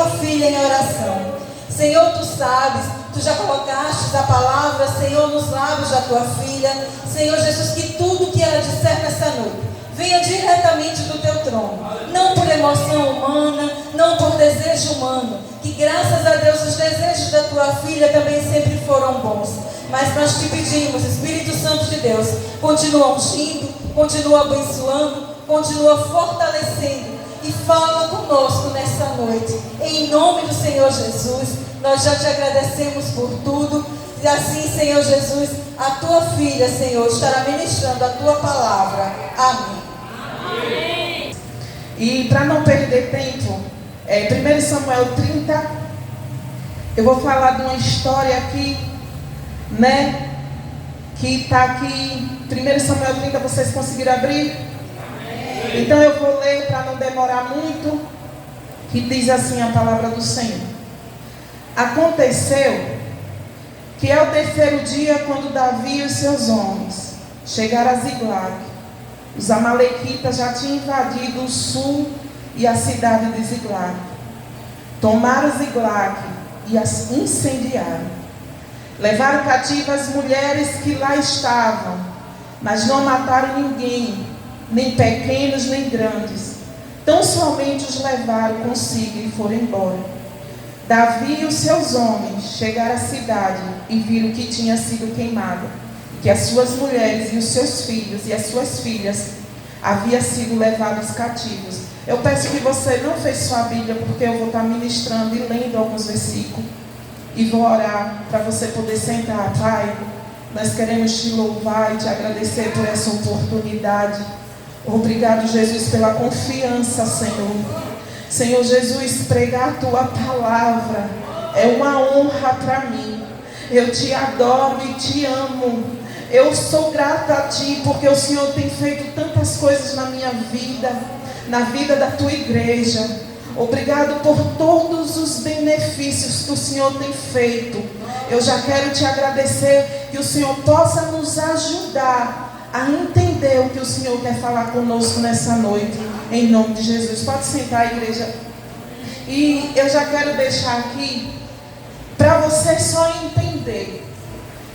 tua filha em oração. Senhor, tu sabes, tu já colocaste a palavra, Senhor, nos lábios da tua filha. Senhor Jesus, que tudo que ela disser nessa noite venha diretamente do teu trono, não por emoção humana, não por desejo humano, que graças a Deus os desejos da tua filha também sempre foram bons, mas nós te pedimos, Espírito Santo de Deus, continua ungindo, continua abençoando, continua fortalecendo e fala conosco nessa noite, em nome do Senhor Jesus. Nós já te agradecemos por tudo, e assim, Senhor Jesus, a tua filha, Senhor, estará ministrando a tua palavra. Amém. Amém. E para não perder tempo, 1 Samuel 30, eu vou falar de uma história aqui, né? Que está aqui, 1 Samuel 30, vocês conseguiram abrir? Amém. Então eu vou ler para não demorar muito, que diz assim a palavra do Senhor. Aconteceu que ao terceiro dia, quando Davi e os seus homens chegaram a Ziglag, os amalequitas já tinham invadido o sul e a cidade de Ziglag. Tomaram Ziglag e as incendiaram. Levaram cativas as mulheres que lá estavam, mas não mataram ninguém, nem pequenos nem grandes. Tão somente os levaram consigo e foram embora. Davi e os seus homens chegaram à cidade e viram que tinha sido queimada, que as suas mulheres e os seus filhos e as suas filhas haviam sido levados cativos. Eu peço que você não feche sua Bíblia, porque eu vou estar ministrando e lendo alguns versículos e vou orar para você poder sentar. Pai, nós queremos te louvar e te agradecer por essa oportunidade. Obrigado, Jesus, pela confiança, Senhor. Senhor Jesus, pregar a tua palavra é uma honra para mim. Eu te adoro e te amo. Eu sou grata a ti, porque o Senhor tem feito tantas coisas na minha vida, na vida da tua igreja. Obrigado por todos os benefícios que o Senhor tem feito. Eu já quero te agradecer, que o Senhor possa nos ajudar a entender o que o Senhor quer falar conosco nessa noite, em nome de Jesus. Pode sentar, igreja. E eu já quero deixar aqui, para você só entender.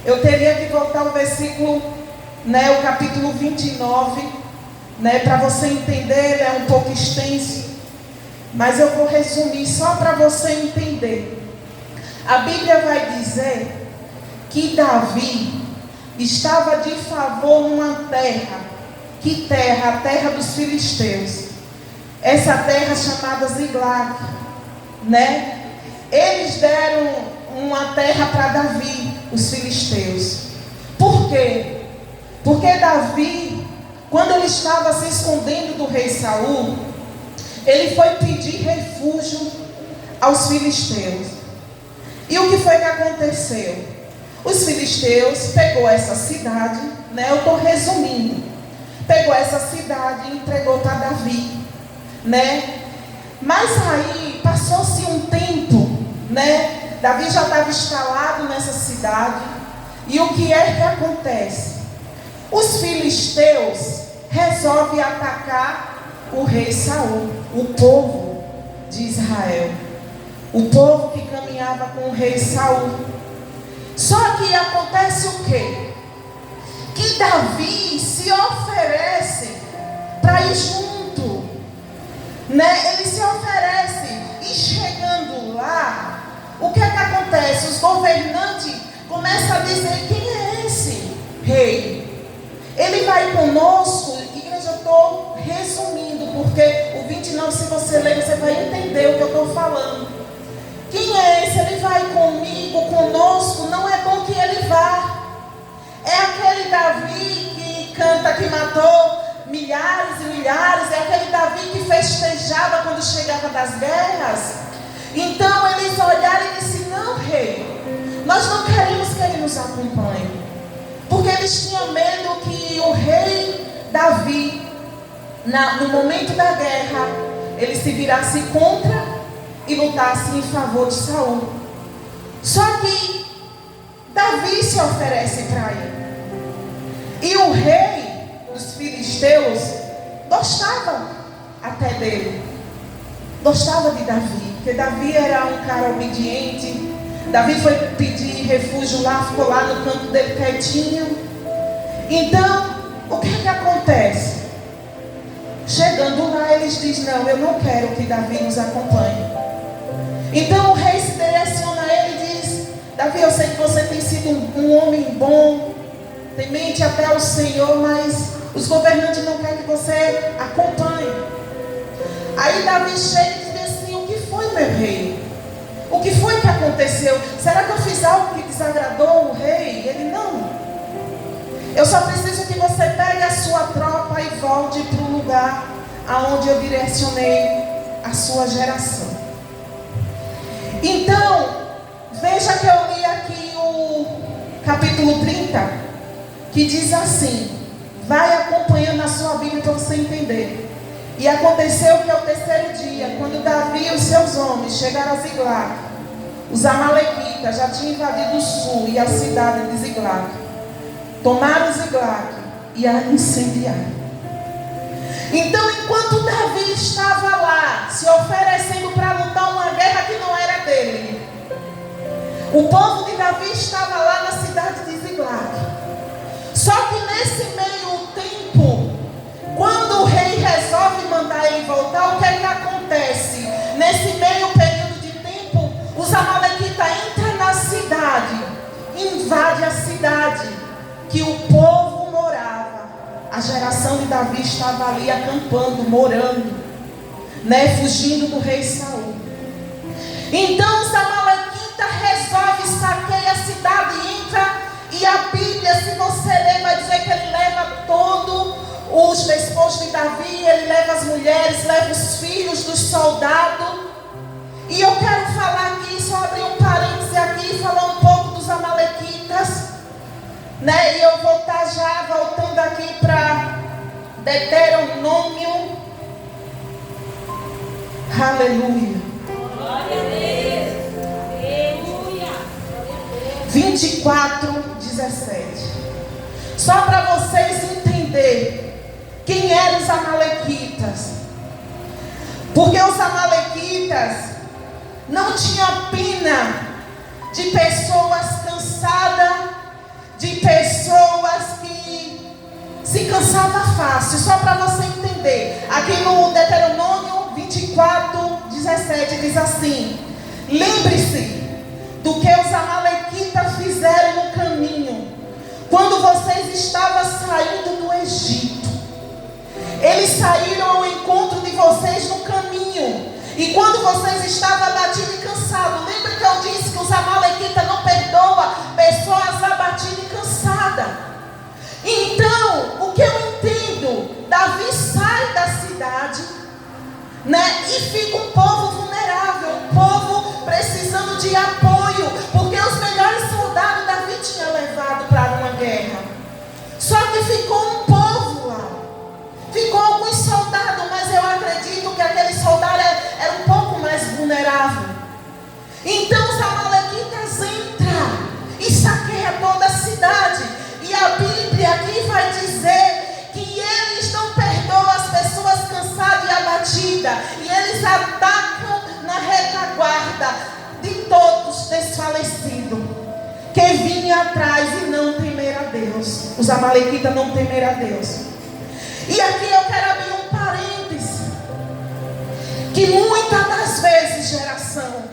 Eu teria que voltar o versículo, o capítulo 29, para você entender. Ele é um pouco extenso, mas eu vou resumir só para você entender. A Bíblia vai dizer que Davi estava de favor numa terra. Que terra? A terra dos filisteus. Essa terra chamada Ziglag, Eles deram uma terra para Davi, os filisteus. Por quê? Porque Davi, quando ele estava se escondendo do rei Saul, ele foi pedir refúgio aos filisteus. E o que foi que aconteceu? Os filisteus pegou essa cidade, eu estou resumindo, pegou essa cidade e entregou para Davi, Mas aí passou-se um tempo, Davi já estava instalado nessa cidade. E o que é que acontece? Os filisteus resolvem atacar o rei Saul, o povo de Israel, o povo que caminhava com o rei Saul. Só que acontece o quê? Que Davi se oferece para ir junto, Ele se oferece. E chegando lá, o que é que acontece? Os governantes começam a dizer: quem é esse rei? Ele vai conosco. Igreja, eu estou resumindo, porque o 29, se você ler, você vai entender o que eu estou falando. Quem é esse? Ele vai comigo, conosco. Não é bom que ele vá. É aquele Davi que canta que matou milhares e milhares. É aquele Davi que festejava quando chegava das guerras. Então eles olharam e disseram: não, rei, nós não queremos que ele nos acompanhe. Porque eles tinham medo que o rei Davi, no momento da guerra, ele se virasse contra e lutasse em favor de Saul. Só que Davi se oferece para ir. E o rei dos filisteus gostava até dele. gostava de Davi, porque Davi era um cara obediente. Davi foi pedir refúgio lá, ficou lá no canto dele quietinho. Então, o que acontece? Chegando lá, eles dizem: não, eu não quero que Davi nos acompanhe. Então o rei se direciona a ele e diz: Davi, eu sei que você tem sido um homem bom, temente até ao Senhor, mas os governantes não querem que você acompanhe. Aí Davi chega e diz assim: o que foi, meu rei? O que foi que aconteceu? Será que eu fiz algo que desagradou o rei? Ele: não. Eu só preciso que você pegue a sua tropa e volte para o lugar aonde eu direcionei a sua geração. Então, veja que eu li aqui o capítulo 30, que diz assim, vai acompanhando a sua Bíblia para você entender. E aconteceu que ao terceiro dia, quando Davi e os seus homens chegaram a Ziglag, os amalequitas já tinham invadido o sul e a cidade de Ziglag. Tomaram Ziglag e a incendiaram. Então, enquanto Davi estava lá, se oferecendo para lutar uma guerra que não era dele, o povo de Davi estava lá na cidade de Ziglag. Só que nesse meio tempo, quando o rei resolve mandar ele voltar, o que é que acontece? Nesse meio período de tempo, os amalequitas entram na cidade, invadem a cidade que o povo morava. A geração de Davi estava ali acampando, morando, fugindo do rei Saul. Então os amalequitas resolvem saquear a cidade, entra, e a Bíblia, se você ler, vai dizer que ele leva todos os despojos de Davi, ele leva as mulheres, leva os filhos dos soldados. E eu quero falar aqui, só abrir um parêntese aqui e falar um pouco dos amalequitas. E eu vou estar já voltando aqui para Deuteronômio. Aleluia. Glória a Deus. Aleluia. 24:17. Só para vocês entenderem quem eram os amalequitas. Porque os amalequitas não tinham pena de pessoas cansadas, de pessoas que se cansavam fácil. Só para você entender, aqui no Deuteronômio 24:17 diz assim: lembre-se do que os amalequitas fizeram no caminho, quando vocês estavam saindo do Egito. Eles saíram ao encontro de vocês no caminho, e quando vocês estavam abatidos e cansados, lembra que eu disse que os amalequitas não perdoam pessoas abatidas e cansadas? Então, o que eu entendo, Davi sai da cidade, e fica um povo vulnerável, um povo precisando de apoio, porque os melhores soldados Davi tinha levado para uma guerra. Só que ficou um povo lá, ficou alguns soldados, mas eu acredito que aquele soldado era um pouco mais vulnerável. Então os amalequitas entram e saqueiam toda a cidade. E a Bíblia aqui vai dizer que eles não perdoam as pessoas cansadas e abatidas. E eles atacam na retaguarda de todos desfalecidos, que vinham atrás e não temeram a Deus. Os amalequitas não temeram a Deus. E aqui eu quero abrir um parêntese, que muitas das vezes, geração,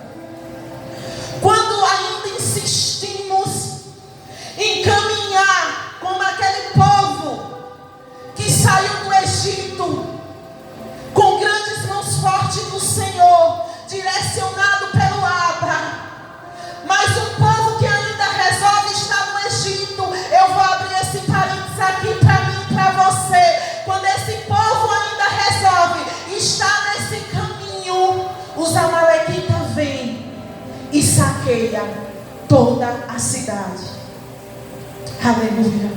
quando ainda insistimos em caminhar como aquele povo que saiu do Egito, com grandes mãos fortes do Senhor, direcionado pelo Abra, mas um povo que ainda resolve estar no Egito, eu vou abrir esse parênteses aqui para mim e para você. Quando esse povo ainda resolve estar nesse caminho, os amalequitas vêm e saqueiam toda a cidade. Aleluia.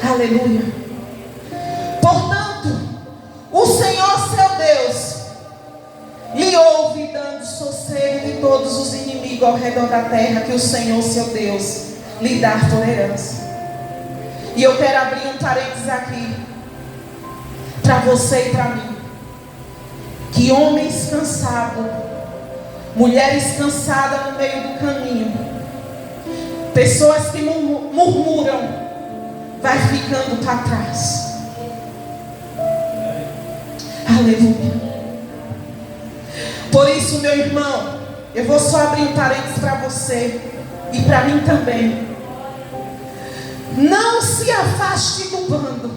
Aleluia. Portanto, o Senhor seu Deus lhe ouve, dando sossego de todos os inimigos ao redor da terra, que o Senhor seu Deus lhe dá por herança. E eu quero abrir um parênteses aqui para você e para mim. que homens cansados, mulheres cansadas no meio do caminho, pessoas que murmuram, vai ficando para trás. Aleluia. Por isso, meu irmão, eu vou só abrir um parênteses para você e para mim também. Não se afaste do bando,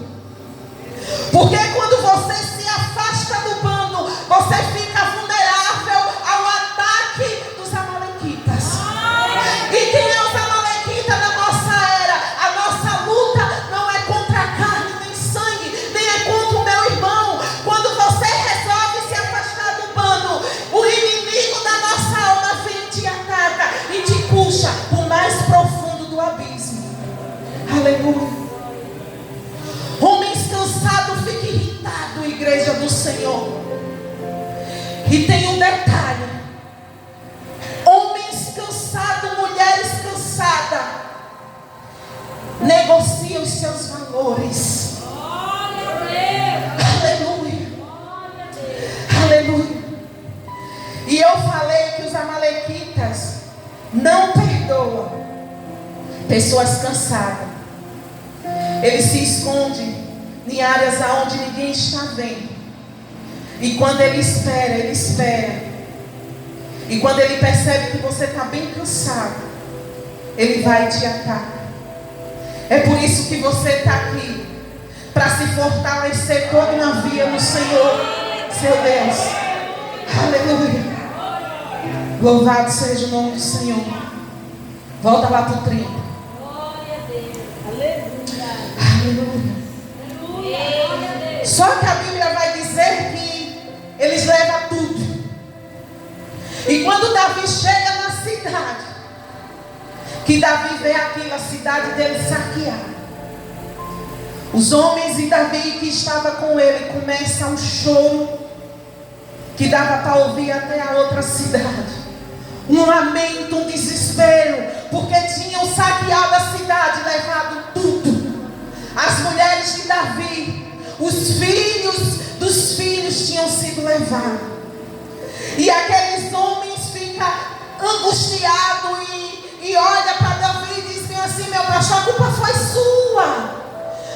porque quando você se afasta do bando, você fica vulnerável ao ataque dos amalequitas. E quem é os amalequitas da nossa era? A nossa luta não é contra a carne nem sangue, nem é contra o meu irmão. Quando você resolve se afastar do bando, o inimigo da nossa alma vem e te ataca e te puxa para o mais profundo do abismo. Aleluia. Homens cansados ficam irritados, igreja do Senhor. E tem um detalhe: homens cansados, mulheres cansadas, negociam os seus valores. Aleluia. Aleluia. E eu falei que os amalequitas não perdoam pessoas cansadas. Eles se escondem em áreas aonde ninguém está vendo. E quando ele espera, ele espera. E quando ele percebe que você está bem cansado, ele vai te atacar. É por isso que você está aqui, para se fortalecer toda uma via no Senhor, seu Deus. Aleluia. Louvado seja o nome do Senhor. Volta lá para o 30. Aleluia. Só que a Bíblia vai dizer que eles levam tudo. E quando Davi chega na cidade, que Davi vê aquilo, a cidade dele saqueada, os homens e Davi que estava com ele começam um choro que dava para ouvir até a outra cidade. Um lamento, um desespero, porque tinham saqueado a cidade, levado tudo. As mulheres de Davi, os filhos dos filhos tinham sido levados. E aqueles homens ficam angustiados e olham para Davi e dizem assim: meu pastor, a culpa foi sua.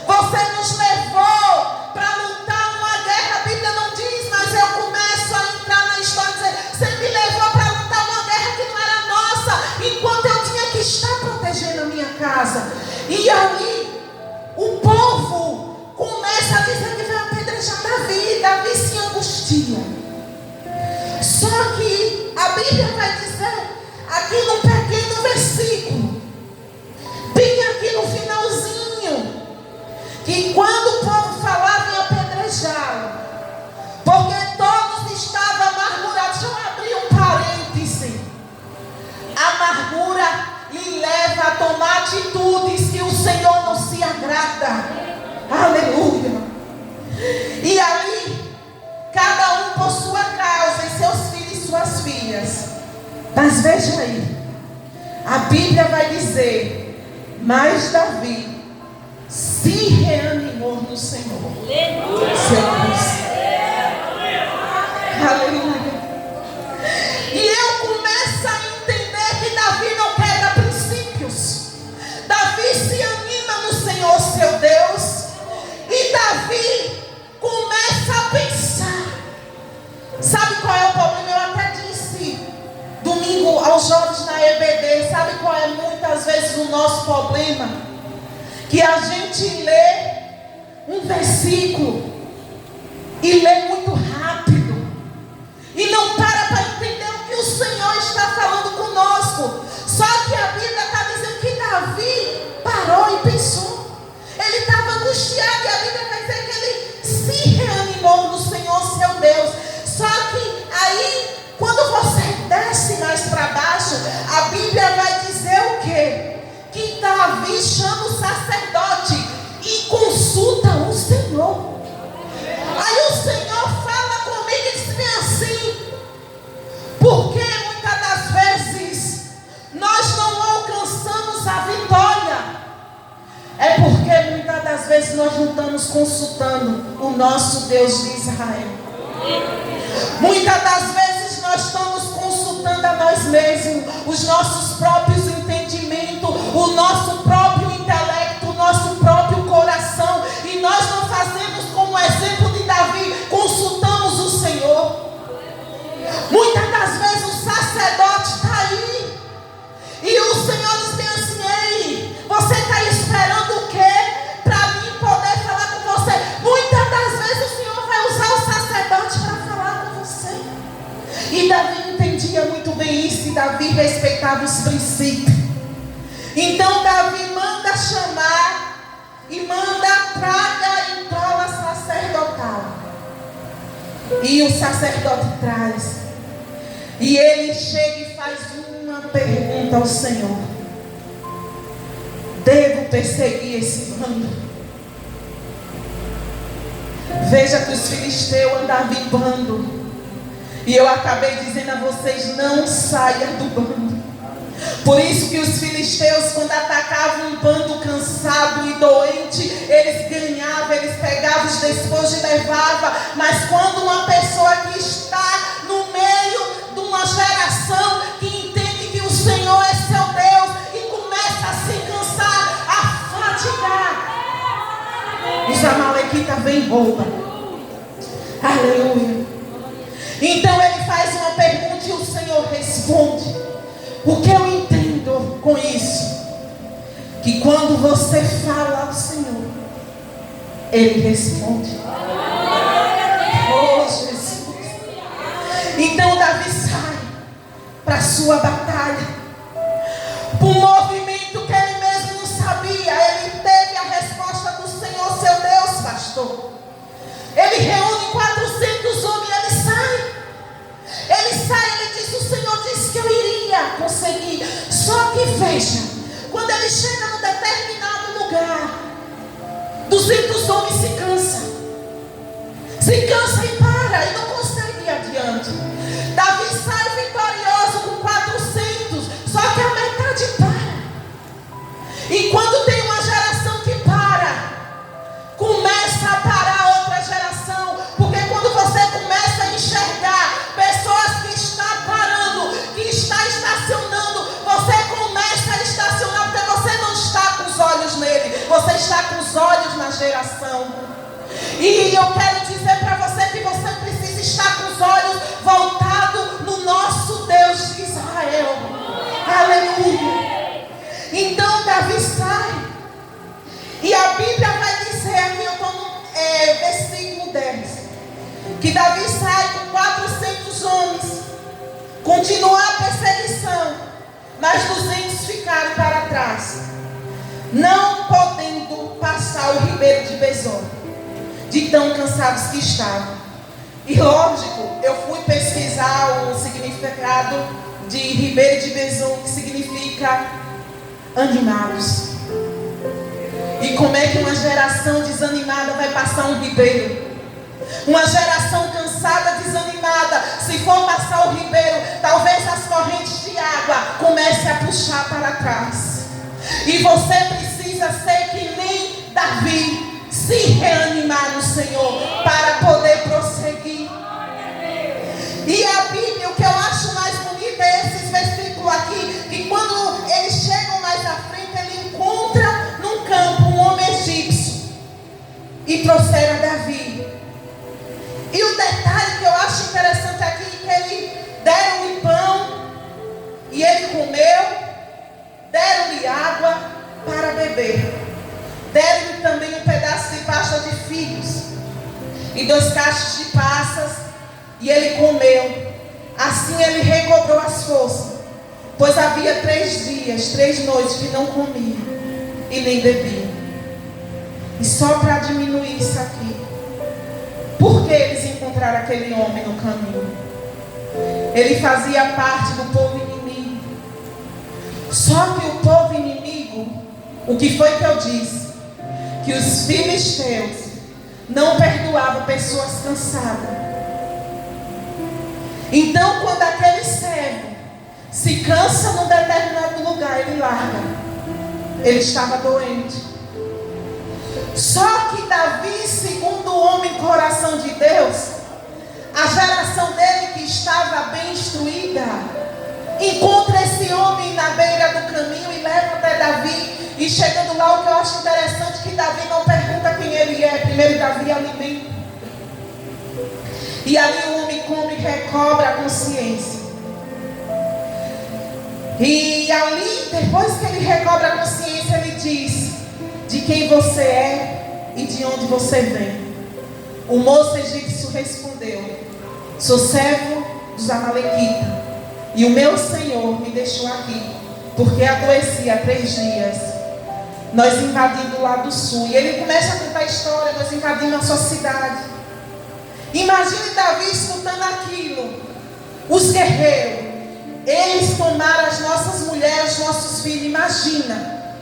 Você nos levou para lutar uma guerra. A Bíblia não diz, mas eu começo a entrar na história e dizer: você me levou para lutar uma guerra que não era nossa, enquanto eu tinha que estar protegendo a minha casa. E ali o povo começa a dizer que vai apedrejar Davi. Davi se angustia. Só que a Bíblia vai dizer, aqui num pequeno versículo, bem aqui no finalzinho, que quando o povo falava em apedrejá-lo, porque todos estavam amargurados. Deixa eu abrir um parêntese. A amargura lhe leva a tomar atitudes que o Senhor não se agrada. Aleluia. E ali, cada um por sua causa, e seus filhos e suas filhas. Mas veja aí, a Bíblia vai dizer: mas Davi se reanimou no Senhor. Aleluia. E eu começo a entender que Davi não quebra princípios. Davi se anima no Senhor, seu Deus. E Davi começa a pensar. Sabe qual é o problema? Eu até disse domingo aos jovens na EBD. Sabe qual é muitas vezes o nosso problema? Que a gente lê um versículo e lê muito rápido e não para entender o que o Senhor está falando conosco. Só que a Bíblia está dizendo que Davi parou e pensou. Ele estava angustiado e a Bíblia vai dizer que ele se reanimou no Senhor, seu Deus. Só que aí, quando você desce mais para baixo, a Bíblia vai dizer o quê? Que Davi chama o sacerdote e consulta o Senhor. Aí o Senhor fala comigo e diz bem assim: porque muitas das vezes nós não alcançamos a vitória, é porque muitas das vezes nós não estamos consultando o nosso Deus de Israel. Muitas das vezes nós estamos consultando a nós mesmos, os nossos próprios entendimentos, o nosso próprio intelecto, o nosso próprio coração, e nós não fazemos como o exemplo de Davi, consultamos o Senhor. Muitas das vezes o sacerdote está aí e o Senhor diz bem assim: ei, você está esperando o quê para mim poder falar com você? Muitas das vezes o Senhor vai usar o sacerdote para falar com você. E Davi entendia muito bem isso, e Davi respeitava os princípios. Então Davi manda chamar e manda traga em tola sacerdotal. E o sacerdote traz. E ele chega e faz uma pergunta ao Senhor: devo perseguir esse bando? Veja que os filisteus andavam em bando. E eu acabei dizendo a vocês: não saia do bando. Por isso que os filisteus, quando atacavam um bando cansado e doente, eles ganhavam, eles pegavam os despojos e levavam. Mas quando uma pessoa que está no meio de uma geração que entende que o Senhor é seu Deus e começa a se cansar, a fatigar, os amalequitas vêm e roubam. Aleluia. Então ele faz uma pergunta e o Senhor responde. O que eu entendo com isso? Que quando você fala ao Senhor, Ele responde. Oh, Jesus. Então Davi sai para a sua batalha, para um movimento que ele mesmo não sabia. Ele teve a resposta do Senhor, seu Deus, pastor. Ele reúne 400 homens e ele sai. Ele sai, ele diz: o Senhor disse que eu iria conseguir. Só que veja, quando ele chega num determinado lugar, 200 homens se cansam e para, e não consegue ir adiante. Davi sai vitorioso com 400, só que a metade para. E quando tem uma geração que para, começa a parar outra geração. Porque quando você começa a enxergar pessoas que estão parando, que está estacionando, você começa a estacionar, porque você não está com os olhos nele, você está com os olhos na geração. E eu quero dizer para você que você precisa estar com os olhos voltados no nosso Deus de Israel. Aleluia. Então Davi sai, e a Bíblia vai dizer aqui, eu estou no versículo 10, que Davi sai com 400 homens, continua a perseguição, mas 200 ficaram para trás, não podendo passar o ribeiro de Besor, de tão cansados que estavam. E lógico, eu fui pesquisar o significado de ribeiro de Besor, que significa animados. E como é que uma geração desanimada vai passar um ribeiro? Uma geração cansada, desanimada, se for passar o ribeiro, talvez as correntes de água comecem a puxar para trás. E você precisa ser que nem Davi, se reanimar no Senhor para poder prosseguir. E a Bíblia, o que eu acho mais bonito é esses versículos aqui, que quando eles chegam mais à frente, ele encontra num campo um homem egípcio e trouxeram Davi. E o detalhe que eu acho interessante aqui é que eles deram-lhe pão e ele comeu, deram-lhe água para beber, deram-lhe também um pedaço de pasta de figos e 2 cachos de passas, e ele comeu. Assim ele recobrou as forças, pois havia 3 dias, 3 noites que não comia e nem bebia. E só para diminuir isso aqui, por que eles encontraram aquele homem no caminho? Ele fazia parte do povo inimigo. Só que o povo inimigo, o que foi que eu disse? Que os filisteus não perdoavam pessoas cansadas. Então, quando aquele servo se cansa num determinado lugar, ele larga. Ele estava doente. Só que Davi, segundo o homem coração de Deus, a geração dele que estava bem instruída, encontra esse homem na beira do caminho e leva até Davi. E chegando lá, o que eu acho interessante é que Davi não pergunta quem ele é. Primeiro Davi alimenta. E ali o homem come e recobra a consciência. E ali, depois que ele recobra a consciência, ele diz de quem você é e de onde você vem. O moço egípcio respondeu: sou servo dos amalequitas, e o meu Senhor me deixou aqui, porque adoeci há 3 dias. Nós invadimos lá do sul. E ele começa a contar a história. Nós invadimos a sua cidade. Imagine Davi escutando aquilo. Os guerreiros, eles tomaram as nossas mulheres, os nossos filhos. Imagina.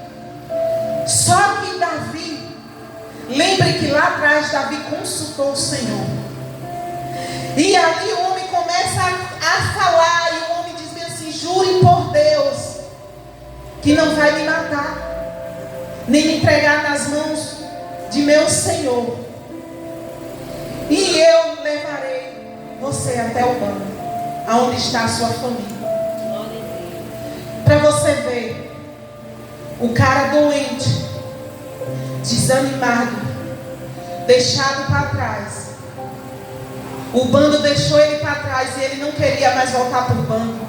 Só que Davi, lembre que lá atrás Davi consultou o Senhor. E ali o homem começa a falar. E o homem diz bem assim: jure por Deus que não vai me matar, nem me entregar nas mãos de meu Senhor. E eu levarei você até o banco, aonde está a sua família. Para você ver, o cara doente, desanimado, deixado para trás. O bando deixou ele para trás e ele não queria mais voltar para o bando.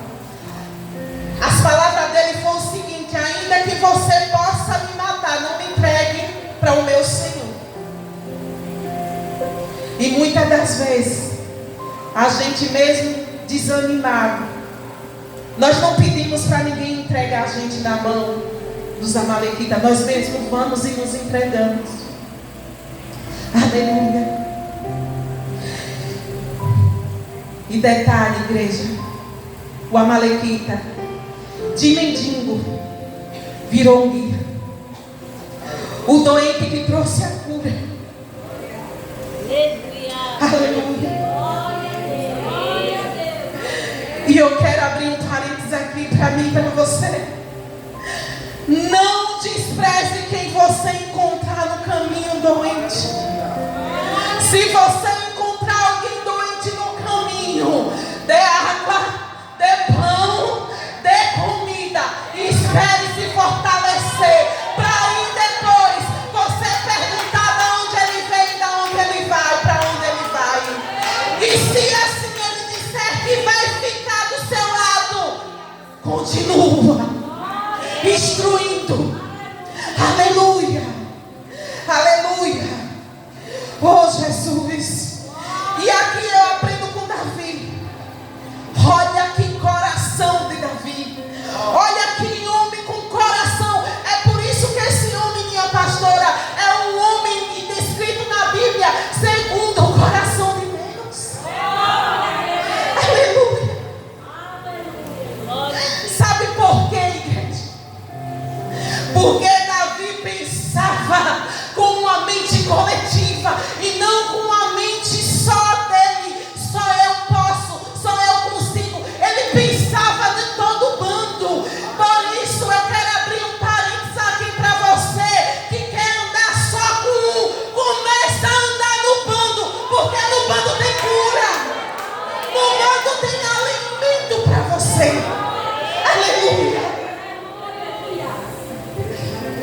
As palavras dele foram o seguinte: ainda que você possa me matar, não me entregue para o meu Senhor. E muitas das vezes, a gente mesmo desanimado, nós não pedimos para ninguém entregar a gente na mão dos amalequitas. Nós mesmos vamos e nos entregamos. Aleluia. E detalhe, igreja, o amalequita, de mendigo, virou um guia. O doente que trouxe a cura. Aleluia. E eu quero abrir um parênteses aqui para mim e para você. Não despreze quem você encontrar no caminho doente. Se você encontrar alguém doente no caminho, dê água, dê pão, dê comida. E espere se fortalecer, para aí depois você perguntar de onde ele veio, de onde ele vai, para onde ele vai. E se assim ele disser que vai ficar do seu lado, continua instruindo. Aleluia. Aleluia. Oh Jesus. E aqui eu aprendo com Davi. Olha que coração de Davi. Olha que homem com coração. É por isso que esse homem, minha pastora, é um homem descrito na Bíblia segundo o coração de Deus. Aleluia. Sabe por quê, igreja? Porque Davi pensava com uma mente coletiva e não com uma mente só dele. Só eu posso, só eu consigo. Ele pensava de todo o bando. Por isso eu quero abrir um parênteses aqui para você que quer andar só com um. Começa a andar no bando, porque no bando tem cura. No bando tem alimento para você. Aleluia.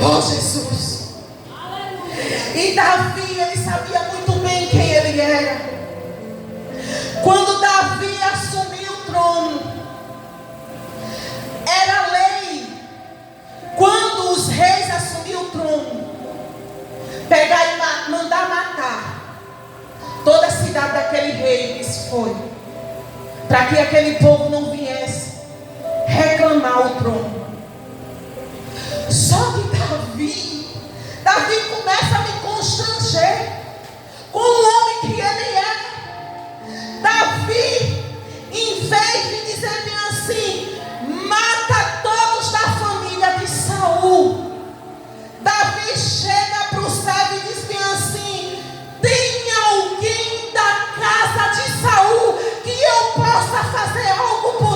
Oh Jesus. E Davi, ele sabia muito bem quem ele era. Quando Davi assumiu o trono, era lei, quando os reis assumiam o trono, pegar e mandar matar toda a cidade daquele rei que se foi, para que aquele povo não viesse reclamar o trono. Só que Davi começa a me constranger com o homem que ele é. Davi, em vez de dizer bem assim, mata todos da família de Saul, Davi chega para o servo e diz bem assim: tem alguém da casa de Saul que eu possa fazer algo por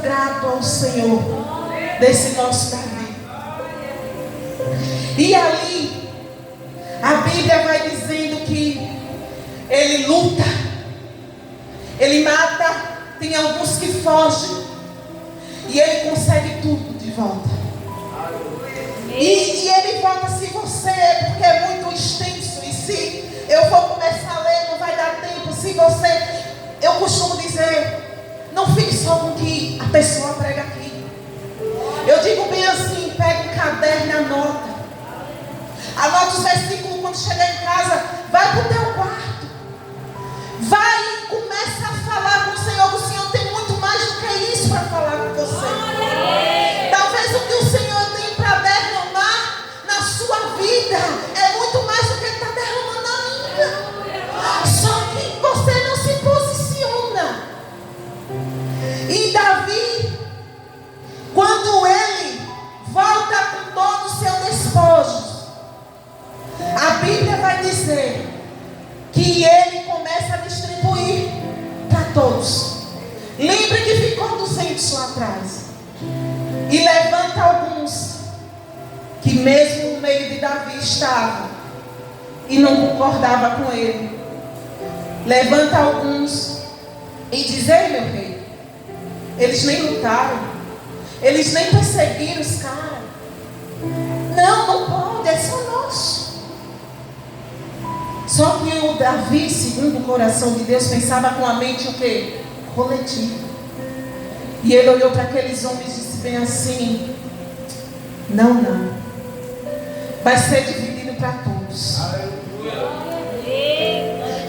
grato ao Senhor desse nosso Davi. E ali, a Bíblia vai dizendo que ele luta, ele mata, tem alguns que fogem, e ele consegue tudo de volta. E ele volta, se você, porque é muito extenso, e se eu for começar a ler, não vai dar tempo. Se você, eu costumo dizer, não fique só com o que a pessoa prega aqui. Eu digo bem assim, pega um caderno e anota os versículos. Quando chegar em casa, vai para o teu quarto, vai e começa a falar com o Senhor. O Senhor tem muito mais do que isso para falar com você. Talvez o que o Senhor tem para derramar na sua vida é muito mais do que Ele está derramando na minha. Só que você não se posiciona. E Davi, quando ele volta com todo o seu despojo, a Bíblia vai dizer que ele começa a distribuir para todos. Lembre que ficou 200 lá atrás. E levanta alguns que mesmo no meio de Davi estavam e não concordava com ele. Levanta alguns e diz: ei, meu rei, eles nem lutaram, eles nem perseguiram os caras. Não pode, é só nosso. Só que o Davi, segundo o coração de Deus, pensava com a mente o quê? Coletiva. E ele olhou para aqueles homens e disse bem assim: não. Vai ser dividido para todos.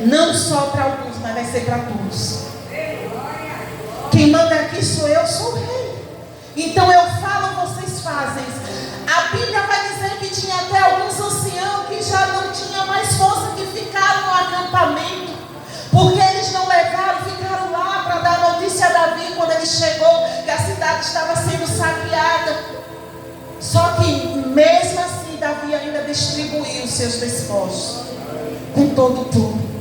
Não só para alguns, mas vai ser para todos. Quem manda aqui sou eu, sou o rei. Então eu falo, vocês fazem. A Bíblia vai dizer que tinha até alguns anciãos que já não tinham mais força, que ficaram no acampamento, porque eles não levaram, ficaram lá para dar notícia a Davi quando ele chegou, que a cidade estava sendo saqueada. Só que mesmo assim Davi ainda distribuiu os seus despojos com todo o povo.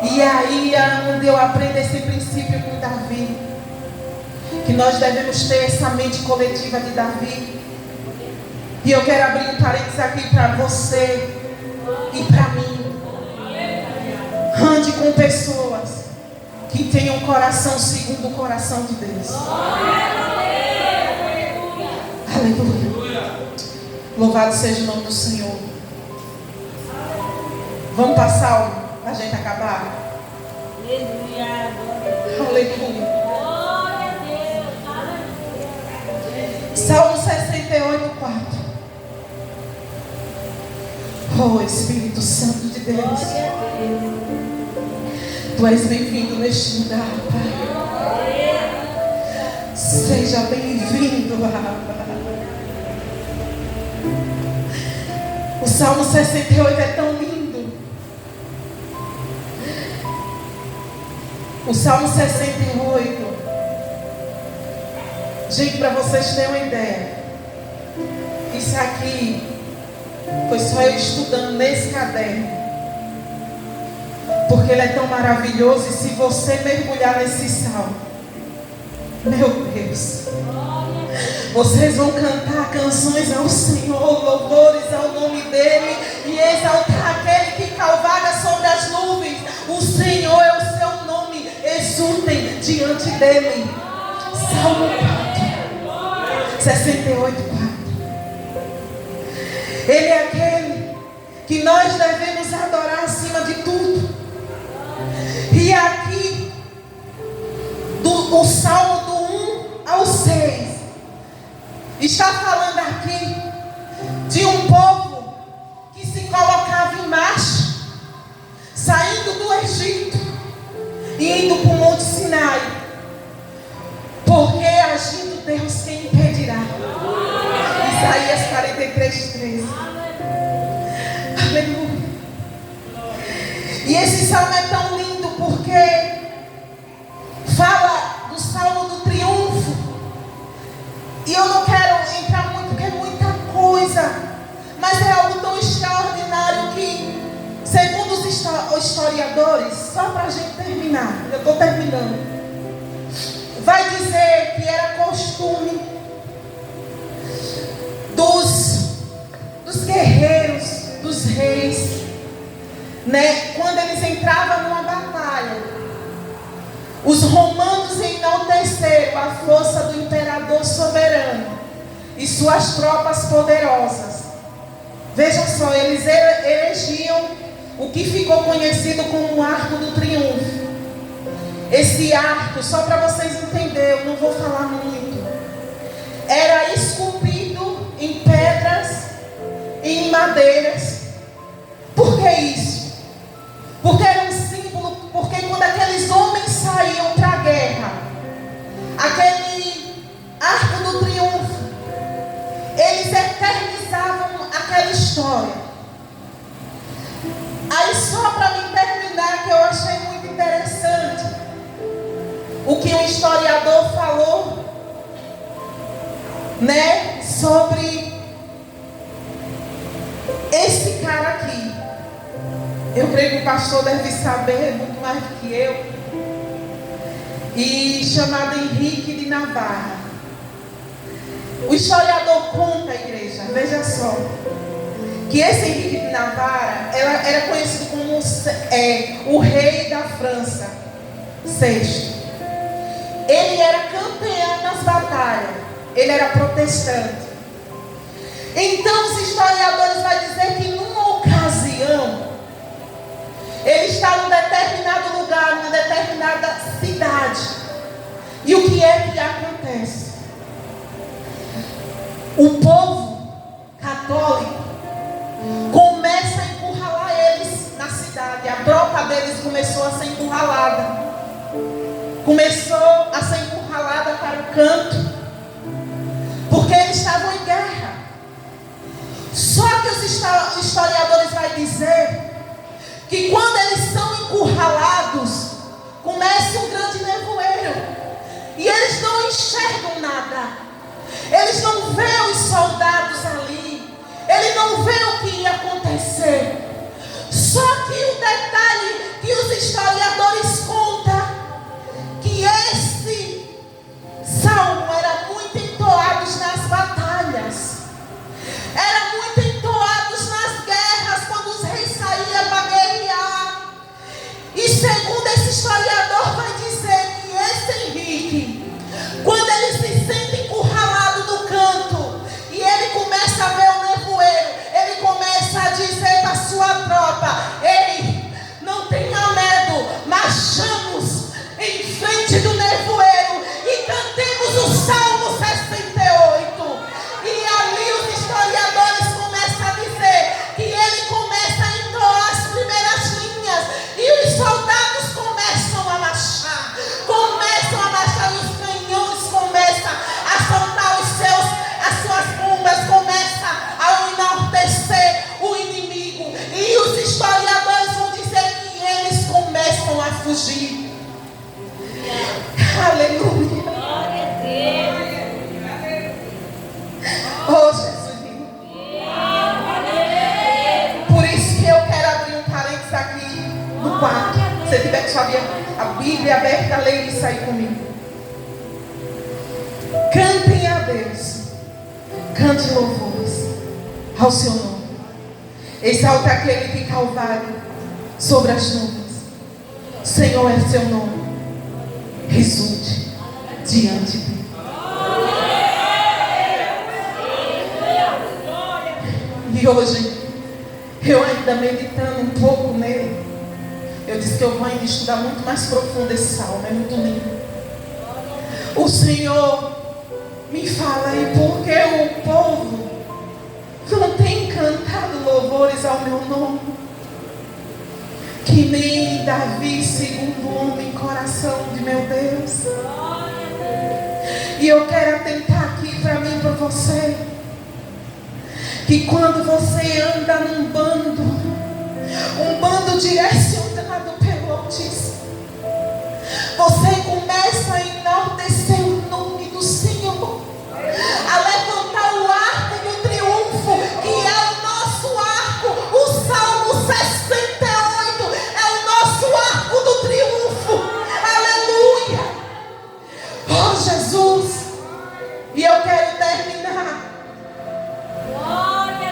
E aí é onde eu aprendo esse princípio com Davi, que nós devemos ter essa mente coletiva de Davi. E eu quero abrir um parênteses aqui para você e para mim. Ande com pessoas que tenham um coração segundo o coração de Deus. Aleluia. Louvado seja o nome do Senhor. Vamos passar para a gente acabar. Aleluia. Salmo 68, 4. Oh, Espírito Santo de Deus, Tu és bem-vindo neste lugar, Pai. Seja bem-vindo, Pai. O Salmo 68 é tão lindo. O Salmo 68, gente, para vocês terem uma ideia, isso aqui foi só eu estudando nesse caderno, porque ele é tão maravilhoso. E se você mergulhar nesse salmo, meu Deus, vocês vão cantar canções ao Senhor, louvores ao nome dele, e exaltar aquele que cavalga sobre as nuvens. O Senhor é o seu nome, exultem diante dele. Salmo 68, 4. Ele é aquele que nós devemos adorar acima de tudo. E aqui, o Salmo do 1 ao 6, está falando aqui de um povo que se colocava em marcha, saindo do Egito e indo para o Monte Sinai, porque agindo Deus, quem impedirá? Isaías 43, 13. Aleluia. E esse salmo é tão lindo porque fala do salmo do triunfo. E eu não quero entrar muito, porque é muita coisa, mas é algo tão extraordinário que, segundo os historiadores, só para a gente terminar, eu estou terminando, vai dizer que era costume dos guerreiros, dos reis, né? Quando eles entravam numa batalha, os romanos enalteceram a força do imperador soberano e suas tropas poderosas. Vejam só, eles elegiam o que ficou conhecido como o Arco do Triunfo. Esse arco, só para vocês entenderem, eu não vou falar muito, era esculpido em pedras e em madeiras. Por que isso? Porque era um símbolo, porque quando aqueles homens saíam para a guerra, aquele Arco do Triunfo, eles eternizavam aquela história. Aí só para me terminar, que eu achei muito interessante o que um historiador falou, né, sobre esse cara aqui. Eu creio que o pastor deve saber muito mais do que eu. E chamado Henrique de Navarra. O historiador conta, a igreja, veja só, que esse Henrique de Navarra era conhecido como o rei da França VI. Ele era campeão nas batalhas. Ele era protestante. Então os historiadores vão dizer que numa ocasião ele está num determinado lugar, numa determinada cidade. E o que é que acontece? O povo católico começa a encurralar eles na cidade. A tropa deles começou a ser encurralada. Começou a ser encurralada para o canto, porque eles estavam em guerra. Só que os historiadores vão dizer que quando eles são encurralados, começa um grande nevoeiro, e eles não enxergam nada. Eles não veem os soldados ali, eles não veem o que ia acontecer. Só que o detalhe que os historiadores contam, que esse salmo era muito entoado nas batalhas, era muito entoado nas guerras, quando os reis saíam para guerrear. E segundo esse historiador vai dizer que esse Henrique, quando ele se sente encurralado no canto e ele começa a ver o nevoeiro, ele começa a dizer para a sua tropa: ei, não tenha medo, marchamos em frente do nevoeiro e cantemos o Salmo 68. E ali os historiadores começam a dizer que ele começa a entoar as primeiras linhas e os soldados começam a marchar e os canhões começam a soltar as suas bombas, começam a enaltecer o inimigo, e os historiadores vão dizer que eles começam a fugir. Aleluia. Glória a Deus. Oh, Jesus. Por isso que eu quero abrir um parênteses aqui no quarto. Se você tiver com a Bíblia aberta, leia isso aí comigo. Cantem a Deus. Cante louvores ao seu nome. Exalte aquele que Calvário sobre as nuvens. Senhor é seu nome. Resulte diante dele. E hoje, eu ainda meditando um pouco nele, eu disse que eu vou ainda estudar muito mais profundo esse salmo, é muito lindo. O Senhor me fala aí, porque o povo não tem cantado louvores ao meu nome, que nem Davi, segundo o homem, coração de meu Deus. E eu quero atentar aqui para mim e para você, que quando você anda num bando, um bando direcionado pelo Altíssimo, você começa a enaltecer o nome do Senhor, a levantar o arco do triunfo, que é o nosso arco. O Salmo 68 é o nosso arco do triunfo. Aleluia. E eu quero terminar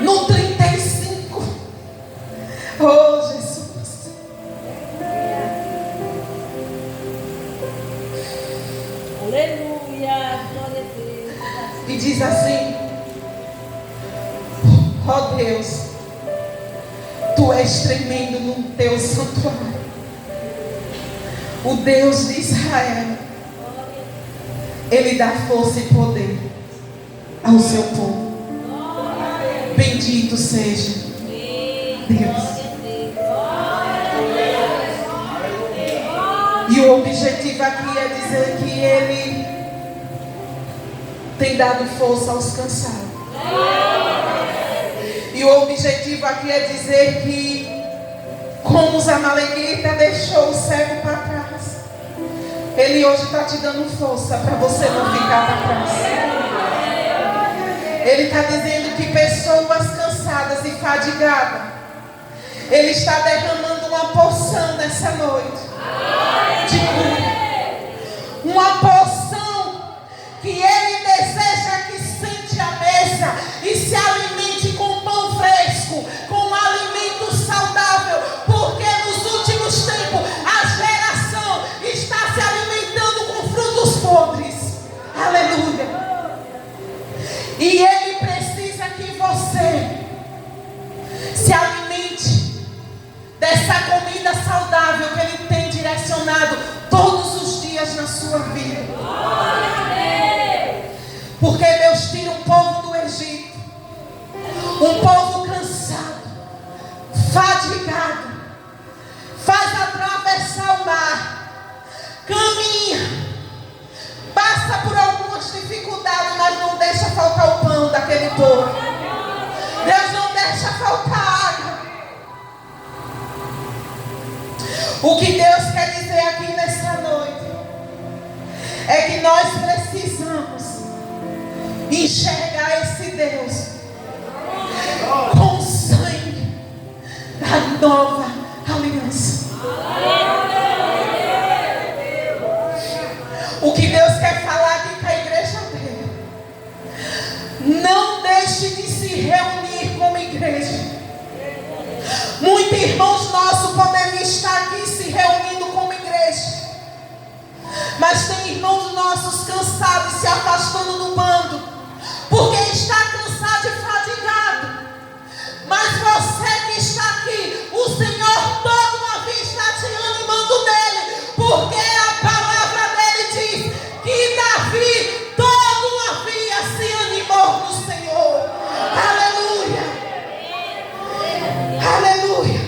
no 35. Oh, Jesus. Aleluia. Glória a Deus. E diz assim: ó Deus, Tu és tremendo no Teu santuário. O Deus de Israel, Ele dá força e poder ao seu povo. Bendito seja Deus. E o objetivo aqui é dizer que Ele tem dado força aos cansados. E o objetivo aqui é dizer que, como os amalequitas deixou o cego para trás, Ele hoje está te dando força para você não ficar para trás. Ele está dizendo que pessoas cansadas e fadigadas, Ele está derramando uma porção nessa noite de cura. Uma porção que Ele deseja que sente à mesa e se alimente com pão fresco, com alimento saudável, porque nos últimos tempos a geração está se alimentando com frutos podres. Aleluia. E Ele precisa que você se alimente dessa comida saudável que Ele tem direcionado todos os dias na sua vida. Porque Deus tira um povo do Egito, um povo cansado, fadigado, faz atravessar o mar, caminha, passa por algumas dificuldades, mas não deixa faltar o pão daquele povo. Deus não deixa faltar água. O que Deus quer dizer aqui nessa noite é que nós precisamos enxergar esse Deus com o sangue da nova aliança. O que Deus quer falar aqui com a igreja dele: não deixe de se reunir como igreja. Muitos irmãos nossos podem estar aqui se reunindo como igreja, mas tem irmãos nossos cansados e se afastando do bando, porque está cansado e fadigado. Mas você que está aqui, o Senhor toda uma vez está te animando dele, porque a palavra dele diz que Davi toda uma vez se animou no Senhor. Aleluia. Aleluia.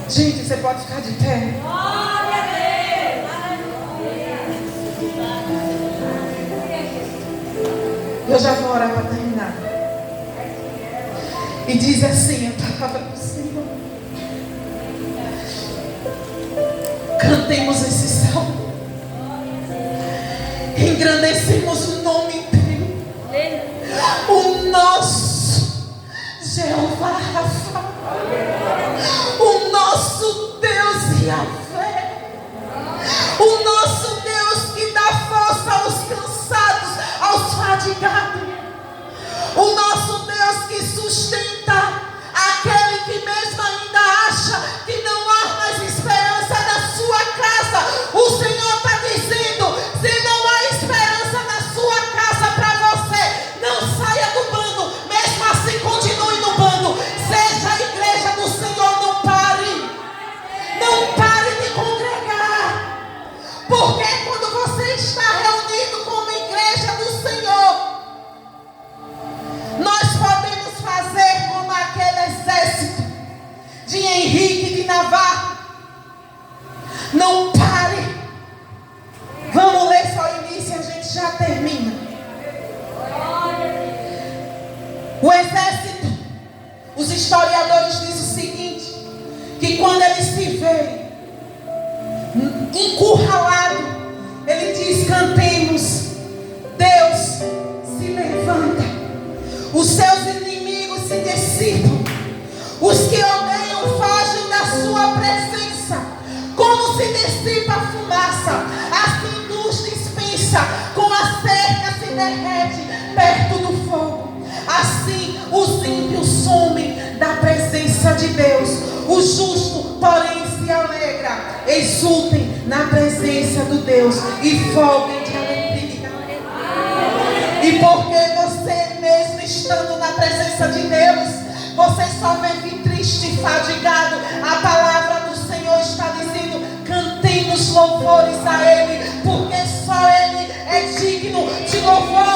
Gente, você pode ficar de pé? Eu já vou orar para terminar. E diz assim a palavra do Senhor: cantemos esse salmo, engrandecemos o nome dele, o nosso Jeová Rafa, o nosso Deus Yahvé, o nosso Deus que dá força aos cansados, aos fadigados, o nosso Deus que sustenta aquele que mesmo ainda acha que não há mais esperança na sua casa. O Senhor está dizendo: se não há esperança na sua casa para você, não saia do bando, mesmo assim continue no bando, seja a igreja do Senhor. Não pare de congregar, porque quando você está reunido como igreja do Senhor, nós podemos fazer como passa, assim nos dispensa, como a cerca se derrete perto do fogo. Assim os ímpios somem da presença de Deus. O justo, porém, se alegra. Exultem na presença do Deus e folguem de alegria. E porque você mesmo estando na presença de Deus, você só vive triste e fadigado, a palavra do Senhor está dizendo: cantemos louvores a Ele, porque só Ele é digno de louvor.